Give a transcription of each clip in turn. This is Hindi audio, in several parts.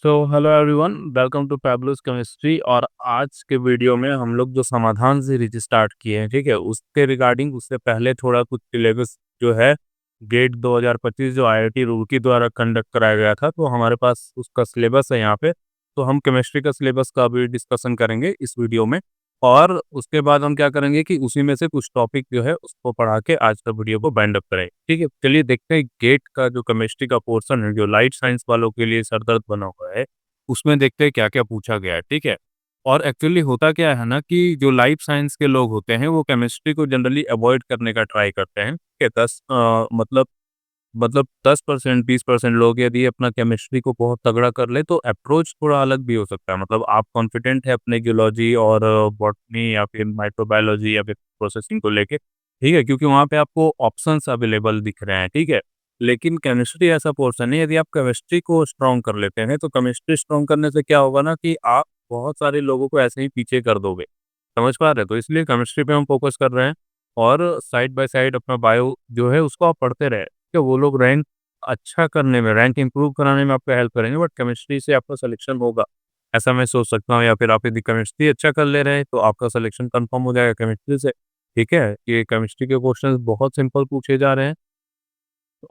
So hello everyone, welcome to Pablo's chemistry. और आज के वीडियो में हम लोग जो समाधान सीरीज स्टार्ट किए हैं, ठीक है, उसके रिगार्डिंग उससे पहले थोड़ा कुछ सिलेबस जो है गेट 2025 जो आईआईटी रुड़की द्वारा कंडक्ट कराया गया था, तो हमारे पास उसका सिलेबस है यहाँ पे। तो हम केमिस्ट्री का सिलेबस का भी डिस्कशन करेंगे इस वीडियो में। और उसके बाद हम क्या करेंगे कि उसी में से कुछ टॉपिक जो है उसको पढ़ा के आज का वीडियो को बाइंड अप करेंगे। ठीक है, चलिए देखते हैं गेट का जो केमिस्ट्री का पोर्शन है, जो लाइट साइंस वालों के लिए सरदर्द बना हुआ है, उसमें देखते हैं क्या क्या पूछा गया है। ठीक है, और एक्चुअली होता क्या है ना कि जो लाइफ साइंस के लोग होते हैं वो केमिस्ट्री को जनरली अवॉइड करने का ट्राई करते हैं कि 10% 20% लोग यदि अपना केमिस्ट्री को बहुत तगड़ा कर ले तो अप्रोच थोड़ा अलग भी हो सकता है। मतलब आप कॉन्फिडेंट है अपने जियोलॉजी और बॉटनी या फिर माइक्रोबायोलॉजी या फिर प्रोसेसिंग को लेके, ठीक है, क्योंकि वहाँ पे आपको ऑप्शंस अवेलेबल दिख रहे हैं। ठीक है, लेकिन केमिस्ट्री ऐसा पोर्शन है, यदि आप केमिस्ट्री को स्ट्रॉन्ग कर लेते हैं तो केमिस्ट्री स्ट्रॉन्ग करने से क्या होगा ना कि आप बहुत सारे लोगों को ऐसे ही पीछे कर दोगे। समझ पा रहे हैं? तो इसलिए केमिस्ट्री पे हम फोकस कर रहे हैं और साइड बाय साइड अपना बायो जो है उसको आप पढ़ते रहे कि वो लोग रैंक अच्छा करने में, रैंक इंप्रूव कराने में आपका हेल्प करेंगे, बट केमिस्ट्री से आपका सिलेक्शन होगा, ऐसा मैं सोच सकता हूँ। या फिर आप यदि केमिस्ट्री अच्छा कर ले रहे हैं तो आपका सिलेक्शन कंफर्म हो जाएगा केमिस्ट्री से। ठीक है, ये केमिस्ट्री के क्वेश्चंस बहुत सिंपल पूछे जा रहे हैं,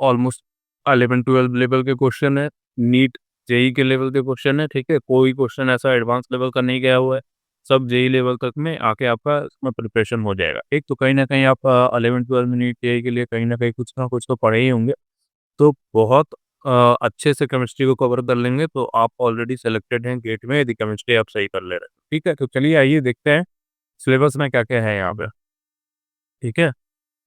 ऑलमोस्ट 11-12 लेवल के क्वेश्चन है, नीट जेई के लेवल के क्वेश्चन है। ठीक है, कोई क्वेश्चन ऐसा एडवांस लेवल का नहीं गया हुआ है, सब जेई लेवल तक में आके आपका इसमें प्रिपरेशन हो जाएगा। एक तो कहीं ना कहीं आप 11-12 में नीट जेई के लिए कहीं ना कहीं कुछ ना कुछ तो पढ़े ही होंगे, तो बहुत अच्छे से केमिस्ट्री को कवर कर लेंगे तो आप ऑलरेडी सेलेक्टेड हैं गेट में, यदि केमिस्ट्री आप सही कर ले रहे हैं। ठीक है, तो चलिए आइए देखते हैं सिलेबस में क्या क्या है यहाँ पे। ठीक है,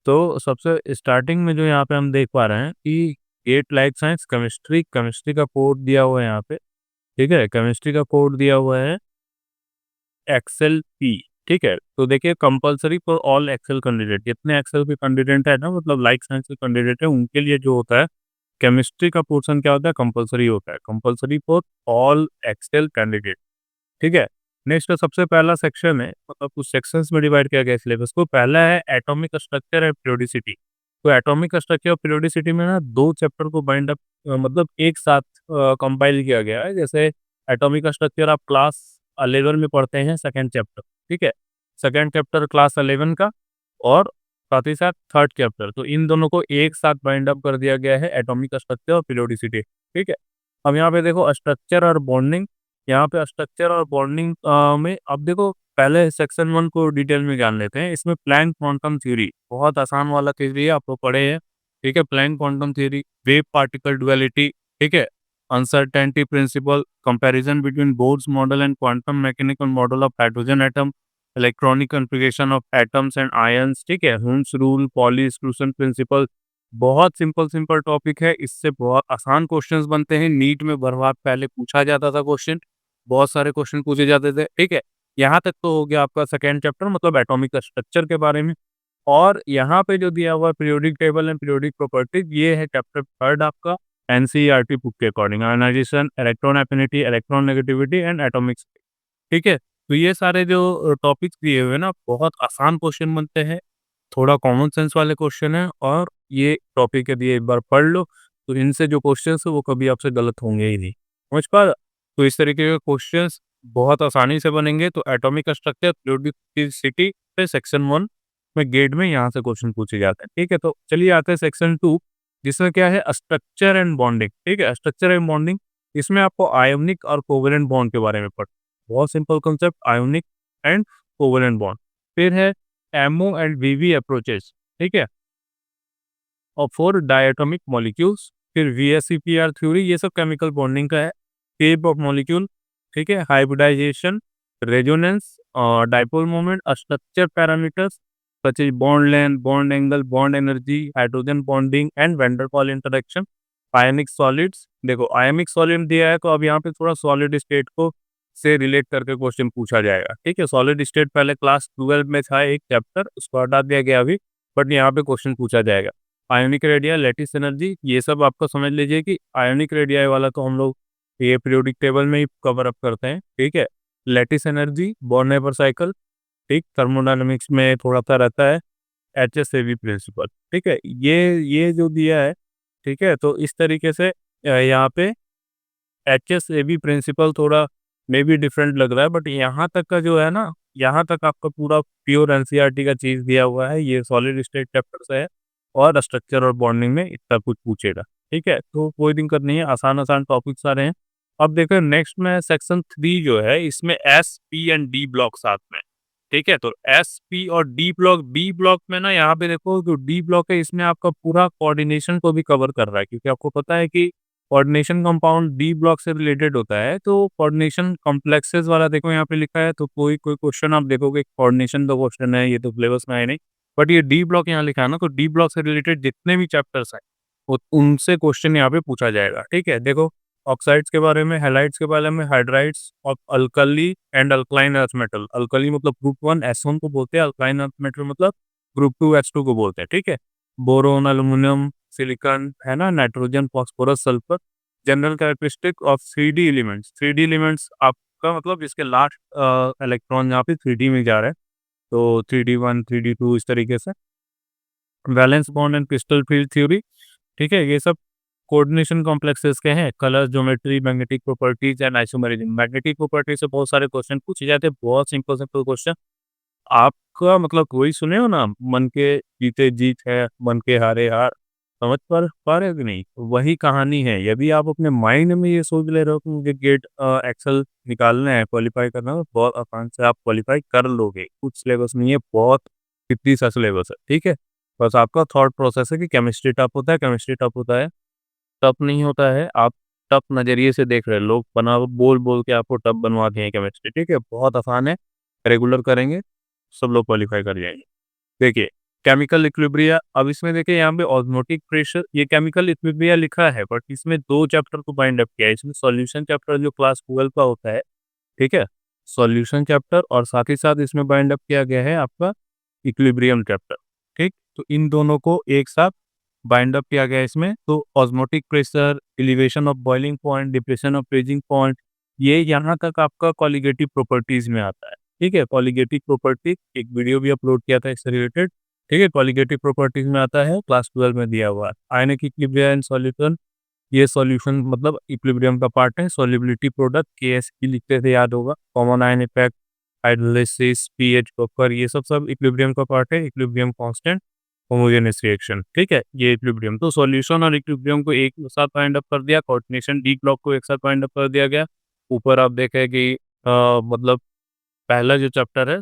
तो सबसे स्टार्टिंग में जो यहाँ पे हम देख पा रहे हैं कि GATE life science chemistry, chemistry का कोड दिया हुआ है यहाँ पे। ठीक है, केमिस्ट्री का कोड दिया हुआ है एक्सेल पी। ठीक है, तो देखिए compulsory for all XL candidate, जितने एक्सेल के कैंडिडेट है ना, मतलब लाइफ साइंस के कैंडिडेट है, उनके लिए जो होता है केमिस्ट्री का पोर्शन क्या होता है, कंपलसरी होता है, compulsory for all XL candidate. ठीक है, नेक्स्ट सबसे पहला सेक्शन है, मतलब कुछ सेक्शंस में डिवाइड किया गया सिलेबस को। पहला है एटॉमिक स्ट्रक्चर एंड पीरियोडिसिटी। तो एटॉमिक स्ट्रक्चर और पीरियोडिसिटी में ना दो चैप्टर को बाइंड अप, मतलब एक साथ कंपाइल किया गया है। जैसे एटॉमिक स्ट्रक्चर आप क्लास 11 में पढ़ते हैं, सेकंड चैप्टर। ठीक है, सेकंड चैप्टर क्लास 11 का, और साथ ही साथ थर्ड चैप्टर, तो इन दोनों को एक साथ बाइंड अप कर दिया गया है, एटॉमिक स्ट्रक्चर और पीरियोडिसिटी। ठीक है, अब यहाँ पे देखो स्ट्रक्चर और बॉन्डिंग। यहाँ पे स्ट्रक्चर और बॉन्डिंग में अब देखो, पहले सेक्शन 1 को डिटेल में जान लेते हैं। इसमें प्लैंक क्वांटम थ्योरी, बहुत आसान वाला थ्योरी है, आप लोग पढ़े हैं। ठीक है, Planck quantum theory, wave particle duality, ठीक है, uncertainty principle, comparison between Bohr's model and quantum mechanical model of hydrogen atom, electronic configuration of atoms and ions. ठीक है, Hund's rule, Pauli exclusion principle. बहुत सिंपल सिंपल टॉपिक है, इससे बहुत आसान क्वेश्चंस बनते हैं। नीट में बर्बाद पहले पूछा जाता था क्वेश्चन, बहुत सारे क्वेश्चन पूछे जाते थे। ठीक है, यहाँ तक तो हो गया आपका सेकेंड चैप्टर, मतलब एटॉमिक स्ट्रक्चर के बारे में। और यहाँ पे जो दिया हुआ है periodic table and periodic properties, ये है चैप्टर थर्ड आपका एनसीईआरटी बुक के according, ionisation, electron affinity, electronegativity and atomic. ठीक है, तो ये सारे जो टॉपिक्स दिए हुए हैं ना, बहुत आसान क्वेश्चन बनते हैं, थोड़ा कॉमन सेंस वाले क्वेश्चन है, और ये टॉपिक यदि एक बार पढ़ लो तो इनसे जो क्वेश्चंस है वो कभी आपसे गलत होंगे ही नहीं। समझ पा रहे? तो इस तरीके के क्वेश्चंस बहुत आसानी से बनेंगे। तो एटॉमिक स्ट्रक्चर, पीरियोडिसिटी पे सेक्शन 1 में गेट में यहाँ से क्वेश्चन पूछे जाते हैं। ठीक है, तो चलिए आते हैं सेक्शन 2, जिसमें क्या है स्ट्रक्चर एंड बॉन्डिंग। ठीक है, स्ट्रक्चर एंड बॉन्डिंग, इसमें आपको आयोनिक और कोवेलेंट बॉन्ड के बारे में पढ़, बहुत simple concept, ionic and covalent bond. फिर है एमओ एंड वीवी अप्रोचेस। ठीक है, और फॉर डायटोमिक मॉलिक्यूल्स। फिर वीएसईपीआर थ्योरी, ये सब केमिकल बॉन्डिंग का है। शेप ऑफ मॉलिक्यूल, ठीक है, हाइब्रिडाइजेशन, रेजोनेंस और dipole moment, structure parameters such as bond length, bond angle, bond energy, hydrogen bonding and van der Waals interaction. Ionic solids, देखो आयनिक सॉलिड दिया है तो अब यहाँ पे थोड़ा सॉलिड स्टेट को से रिलेट करके क्वेश्चन पूछा जाएगा। ठीक है, सॉलिड स्टेट पहले क्लास 12 में था एक चैप्टर, उसको हटा दिया गया अभी, बट यहाँ पे क्वेश्चन पूछा जाएगा। आयोनिक रेडिया, लैटिस एनर्जी, ये सब आपको समझ लीजिए कि आयोनिक रेडिया वाला तो हम लोग ये पीरियोडिक टेबल में ही कवर अप करते हैं। ठीक है, lattice energy, born neighbour cycle, ठीक, थर्मोडायनामिक्स में थोड़ा सा रहता है, एचएसएवी प्रिंसिपल। ठीक है, ये जो दिया है, ठीक है, तो इस तरीके से यहाँ पे HSAB प्रिंसिपल थोड़ा मे बी डिफरेंट लग रहा है, बट यहाँ तक का जो है ना, यहाँ तक आपका पूरा प्योर एनसीईआरटी का चीज़ दिया हुआ है। ये सॉलिड स्टेट चैप्टर से है और स्ट्रक्चर और बॉन्डिंग में इतना कुछ पूछेगा, ठीक है? तो कोई दिक्कत नहीं है, आसान-आसान टॉपिक्स आ रहे हैं। अब देखो नेक्स्ट में सेक्शन 3 जो है, इसमें S, P and D block साथ में, ठीक है? तो एस, पी और डी ब्लॉक में ना यहाँ पे देखो जो डी ब्लॉक है इसमें आपका पूरा कोऑर्डिनेशन को भी कवर कर रहा है, क्योंकि आपको पता है कि कोऑर्डिनेशन कंपाउंड डी ब्लॉक से रिलेटेड होता है। तो कोऑर्डिनेशन कॉम्प्लेक्सेस वाला देखो यहाँ पे लिखा है, तो कोई कोई क्वेश्चन आप देखोगे कोऑर्डिनेशन का क्वेश्चन है, ये तो सिलेबस में है नहीं, बट ये डी ब्लॉक यहाँ लिखा है ना, तो डी ब्लॉक से रिलेटेड जितने भी चैप्टर्स हैं उनसे क्वेश्चन यहाँ पे पूछा जाएगा, ठीक है? देखो ऑक्साइड्स के बारे में, हैलाइड्स के बारे में, हाइड्राइड्स और alkali and alkaline earth metal. Alkali मतलब ग्रुप 1 S1 को बोलते हैं, अल्कलाइन अर्थ मेटल मतलब ग्रुप 2 S2 को बोलते हैं, ठीक है? बोरोन, एल्युमिनियम, सिलिकॉन है ना, nitrogen, phosphorus, sulphur. General characteristic of 3D elements. 3D elements आपका मतलब इसके लास्ट इलेक्ट्रॉन यहाँ पे 3D में जा रहा है, तो 3D1, 3D2 इस तरीके से। Valence bond and crystal field theory, ठीक है? ये सब कोऑर्डिनेशन कॉम्प्लेक्सेस के हैं। Colour, geometry, magnetic properties and isomerism. Magnetic property से बहुत सारे क्वेश्चन पूछे जाते हैं, बहुत सिंपल सिंपल क्वेश्चन। आपका मतलब वही सुने हो ना, मन के जीते जीत है, मन के हारे हार। समझ पा रहे हो कि नहीं? वही कहानी है। यदि आप अपने माइंड में ये सोच ले रहे हो कि मुझे गेट एक्सेल निकालना है, क्वालिफाई करना है, तो बहुत आसान से आप क्वालिफाई कर लोगे। कुछ सिलेबस नहीं है, बहुत कितनी सा सिलेबस है, ठीक है? बस आपका थॉट प्रोसेस है कि केमिस्ट्री टफ होता है, केमिस्ट्री टफ होता है। टफ नहीं होता है, आप टफ नज़रिए से देख रहे हैं। लोग बना बोल-बोल के आपको टफ बनवा दिए हैं केमिस्ट्री, ठीक है? बहुत आसान है, रेगुलर करेंगे, सब लोग क्वालीफाई कर जाएँगे। देखिए, केमिकल इक्विलिब्रिया, अब इसमें देखिए यहाँ पे ऑस्मोटिक प्रेशर, ये केमिकल इक्विलिब्रिया लिखा है, बट इसमें 2 चैप्टर को बाइंड अप किया है। इसमें सॉल्यूशन चैप्टर जो क्लास 12 का होता है, ठीक है? सॉल्यूशन चैप्टर और साथ ही साथ इसमें बाइंड अप किया गया है आपका इक्विलिब्रियम चैप्टर, ठीक? तो इन दोनों को एक साथ बाइंड अप किया गया है इसमें। तो osmotic pressure, elevation of boiling point, depression of freezing point, ये यहाँ तक आपका कॉलिगेटिव प्रॉपर्टीज में आता है, ठीक है? कॉलिगेटिव प्रॉपर्टी एक वीडियो भी अपलोड किया था इससे रिलेटेड, ठीक है? कॉलिगेटिव प्रॉपर्टीज में आता है, क्लास 12 में दिया हुआ है। आयनिक इक्विलिब्रियम एंड सॉल्यूशन, ये सॉल्यूशन मतलब इक्विलिब्रियम का पार्ट है। सॉल्युबिलिटी प्रोडक्ट KSE लिखते थे, याद होगा। Common ion effect, hydrolysis, pH, copper, ये सब इक्विलिब्रियम का पार्ट है। इक्विलिब्रियम कांस्टेंट, होमोजेनियस रिएक्शन, ठीक है? ये इक्विलिब्रियम, तो सॉल्यूशन और इक्विलिब्रियम को एक साथ बाइंड अप कर दिया। कोऑर्डिनेशन डी ब्लॉक को एक साथ बाइंड अप कर दिया गया। ऊपर आप देखें कि मतलब पहला जो चैप्टर है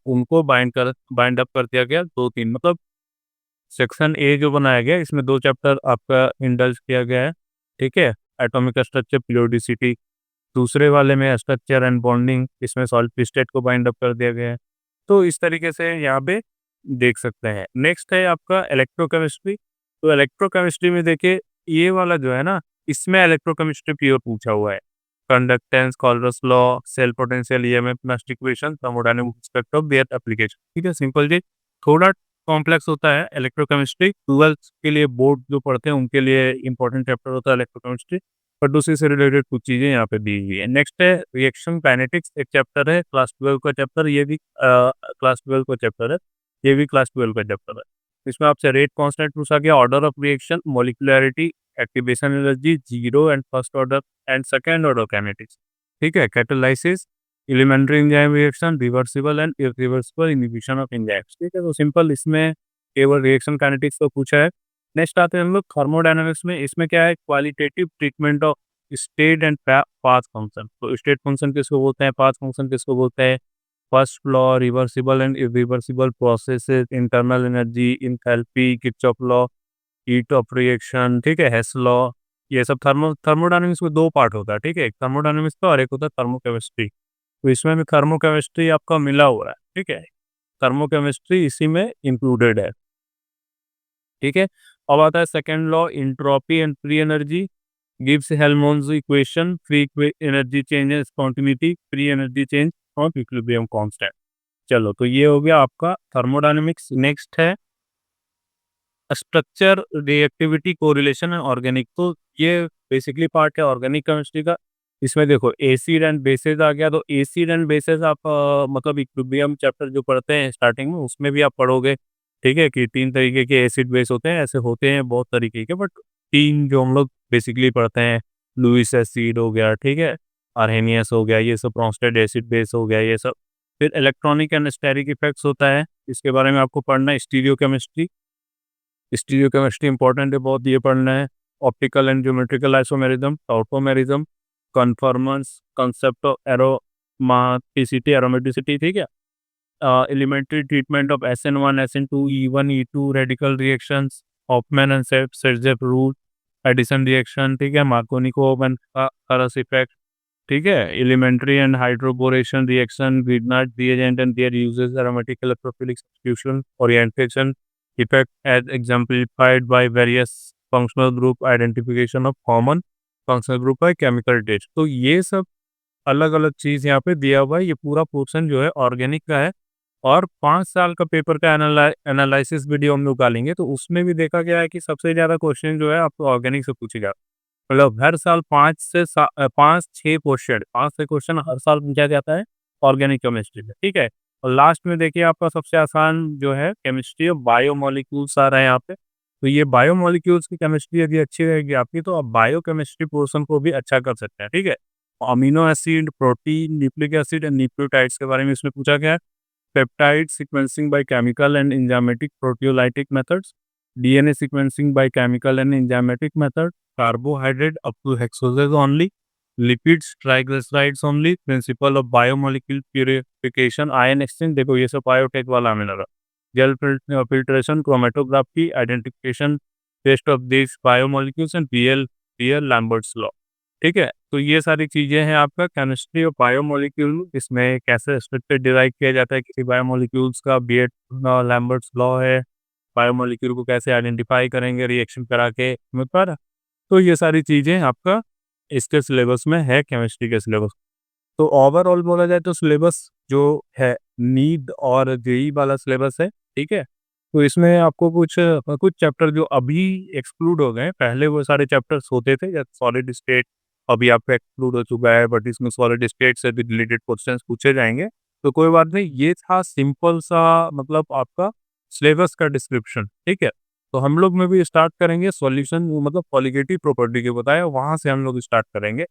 उनको बाइंड अप कर दिया गया 2-3, मतलब सेक्शन ए जो बनाया गया इसमें 2 चैप्टर आपका इंडल्ज किया गया है, ठीक है? Atomic structure, periodicity. दूसरे वाले में स्ट्रक्चर एंड बॉन्डिंग, इसमें सॉलिड स्टेट को बाइंड अप कर दिया गया है। तो इस तरीके से यहाँ पे देख सकते हैं। नेक्स्ट है आपका इलेक्ट्रोकेमिस्ट्री। तो इलेक्ट्रोकेमिस्ट्री में देखिए ये वाला जो है ना, इसमें इलेक्ट्रोकेमिस्ट्री प्योर पूछा हुआ है। Conductance, Kohlrausch's law, cell potential, EMF, Nernst equation, thermodynamic aspect of their application, ठीक है? सिंपल जी। थोड़ा कॉम्प्लेक्स होता है इलेक्ट्रोकेमिस्ट्री। 12th के लिए बोर्ड जो पढ़ते हैं उनके लिए इंपॉर्टेंट चैप्टर होता है इलेक्ट्रोकेमिस्ट्री, बट उसी से रिलेटेड कुछ चीज़ें यहाँ पे दी हुई है। नेक्स्ट है रिएक्शन काइनेटिक्स, एक चैप्टर है क्लास 12 का चैप्टर, ये भी क्लास 12 का चैप्टर है, ये भी क्लास 12 का चैप्टर है। इसमें आपसे रेट कांस्टेंट पूछा गया, order of reaction, molecularity, activation energy, zero and first order and second order kinetics, ठीक है? Catalysis, elementary enzyme reaction, reversible and irreversible inhibition of enzymes, ठीक है? तो सिंपल इसमें केवल रिएक्शन काइनेटिक्स को पूछा है। नेक्स्ट आते हैं हम लोग थर्मोडायनामिक्स में। इसमें क्या है, qualitative treatment of state and path function. तो स्टेट फंक्शन किसको बोलते हैं, पाथ फंक्शन किसको बोलते हैं? First law, reversible and irreversible processes, internal energy, enthalpy, Kirchhoff law, heat of reaction, ठीक है? हेस लॉ, ये सब थर्मोडायनामिक्स में 2 पार्ट होता है, ठीक है? एक थर्मोडायनामिक्स का और एक होता है थर्मोकेमिस्ट्री। तो इसमें भी थर्मोकेमिस्ट्री आपका मिला हुआ है, ठीक है? थर्मोकेमिस्ट्री इसी में इंक्लूडेड है, ठीक है? अब आता है second law, entropy and free energy, gives Helmholtz equation, free energy change and spontaneity, free energy change of equilibrium constant. चलो, तो ये हो गया आपका थर्मोडायनामिक्स। नेक्स्ट है structure, reactivity, correlation and organic. तो ये बेसिकली पार्ट है ऑर्गेनिक केमिस्ट्री का। इसमें देखो एसिड एंड बेसेस आ गया, तो एसिड एंड बेसेस आप मतलब इक्विलिब्रियम चैप्टर जो पढ़ते हैं स्टार्टिंग में, उसमें भी आप पढ़ोगे, ठीक है? कि 3 तरीके के एसिड बेस होते हैं, ऐसे होते हैं बहुत तरीके के, बट 3 जो हम लोग बेसिकली पढ़ते हैं, लुईस एसिड हो गया, ठीक है, आर्हेनियस हो गया, ये सब ब्रोंस्टेड एसिड बेस हो गया, ये सब। फिर इलेक्ट्रॉनिक एंड स्टेरिक इफेक्ट्स होता है, इसके बारे में आपको पढ़ना है। स्टीरियोकेमिस्ट्री, स्टीरियोकेमिस्ट्री इंपॉर्टेंट है बहुत, ये पढ़ना है। Optical and geometrical isomerism, tautomerism, conformers, concept of aromaticity, aromaticity, ठीक है। Elementary treatment of SN1, SN2, E1, E2, radical reactions, Hofmann and Saytzeff rule, addition reaction, ठीक है, मार्कोनिकोव एंड करस इफेक्ट, ठीक है, elementary and hydroboration reaction, Grignard reagent and their uses, aromatic electrophilic substitution, orientation effect as exemplified by various functional group, identification of common functional group by chemical test. तो ये सब अलग अलग चीज यहाँ पे दिया हुआ है। ये पूरा पोर्शन जो है ऑर्गेनिक का है, और 5 साल का पेपर का एनालिसिस वीडियो हम लोग डालेंगे, तो उसमें भी देखा गया है कि सबसे ज्यादा क्वेश्चन जो है आपको ऑर्गेनिक से पूछे जाते हैं। मतलब हर साल 5 से 6 क्वेश्चन, 5 से क्वेश्चन हर साल पूछा जाता है ऑर्गेनिक केमिस्ट्री में, ठीक है। और लास्ट में देखिए आपका सबसे आसान जो है केमिस्ट्री ऑफ बायोमोलिक्यूल्स आ रहा है यहाँ पे। तो ये बायोमोलिक्यूल्स की केमिस्ट्री यदि अच्छी रहेगी आपकी, तो आप बायोकेमिस्ट्री पोर्शन को भी अच्छा कर सकते हैं, ठीक है। Amino acid, protein, nucleic acid and nucleotides के बारे में इसमें पूछा गया है। Peptide sequencing by chemical and enzymatic proteolytic methods, DNA sequencing by chemical and enzymatic method, carbohydrate up to hexoses only, lipids, triglycerides only, principle of biomolecule purification, ion exchange, देखो ये सब बायोटेक वाला हमें लगा। Gel filtration, chromatography, identification, test of this biomolecules and PL Lambert's law, ठीक है। तो ये सारी चीजें हैं आपका केमिस्ट्री और बायोमोलिक्यूल, इसमें कैसे स्ट्रक्चर डिराइव किया जाता है किसी बायोमोलिक्यूल्स का, बीएट लैम्बर्ट्स लॉ है, बायोमोलिक्यूल को कैसे आइडेंटिफाई करेंगे रिएक्शन करा के, समझ पा रहा। तो ये सारी चीजें आपका इसके सिलेबस में है, केमिस्ट्री के सिलेबस। तो ओवरऑल बोला जाए तो सिलेबस जो है नीट और जेई वाला सिलेबस है, ठीक है। तो इसमें आपको कुछ कुछ चैप्टर जो अभी एक्सक्लूड हो गए, पहले वो सारे चैप्टर्स होते थे, जैसे सॉलिड स्टेट अभी आपका एक्सक्लूड हो चुका है, बट इसमें सॉलिड स्टेट से भी रिलेटेड क्वेश्चंस पूछे जाएंगे। तो कोई बात नहीं, ये था सिंपल सा मतलब आपका सिलेबस का डिस्क्रिप्शन, ठीक है। तो हम लोग में भी स्टार्ट करेंगे सॉल्यूशन, मतलब कॉलिगेटिव प्रॉपर्टी के बताया, वहां से हम लोग स्टार्ट करेंगे।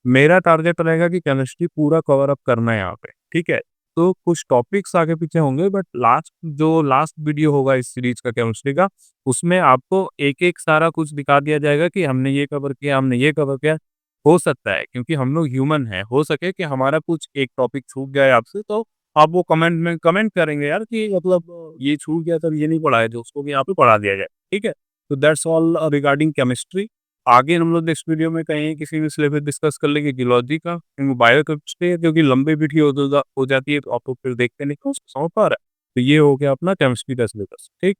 मेरा टारगेट रहेगा कि केमिस्ट्री पूरा कवर अप करना है यहाँ पे, ठीक है। तो कुछ टॉपिक्स आगे पीछे होंगे, बट लास्ट वीडियो होगा इस सीरीज का केमिस्ट्री का, उसमें आपको एक एक सारा कुछ दिखा दिया जाएगा कि हमने ये कवर किया, हमने ये कवर किया। हो सकता है क्योंकि हम लोग ह्यूमन हैं, हो सके कि हमारा कुछ एक टॉपिक छूट गया है आपसे, तो आप वो कमेंट में कमेंट करेंगे यार कि मतलब ये छूट गया था, ये नहीं पढ़ा है, जो उसको भी यहाँ पे पढ़ा दिया जाए, ठीक है। तो दैट्स ऑल रिगार्डिंग केमिस्ट्री। आगे हम लोग नेक्स्ट वीडियो में कहीं किसी भी सिलेबस डिस्कस कर लेंगे जियोलॉजी का, क्योंकि बायो केमिस्ट्री है, क्योंकि लंबी वीडियो हो जाती है तो आप लोग फिर देखते नहीं तो समझ पा रहा है। तो ये हो गया अपना केमिस्ट्री का सिलेबस, ठीक।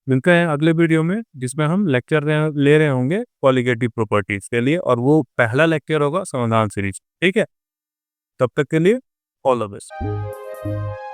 मिलते हैं अगले वीडियो में, जिसमें हम लेक्चर ले रहे होंगे कॉलिगेटिव प्रॉपर्टीज के लिए, और वो पहला लेक्चर होगा समाधान सीरीज, ठीक है। तब तक के लिए ऑल द बेस्ट।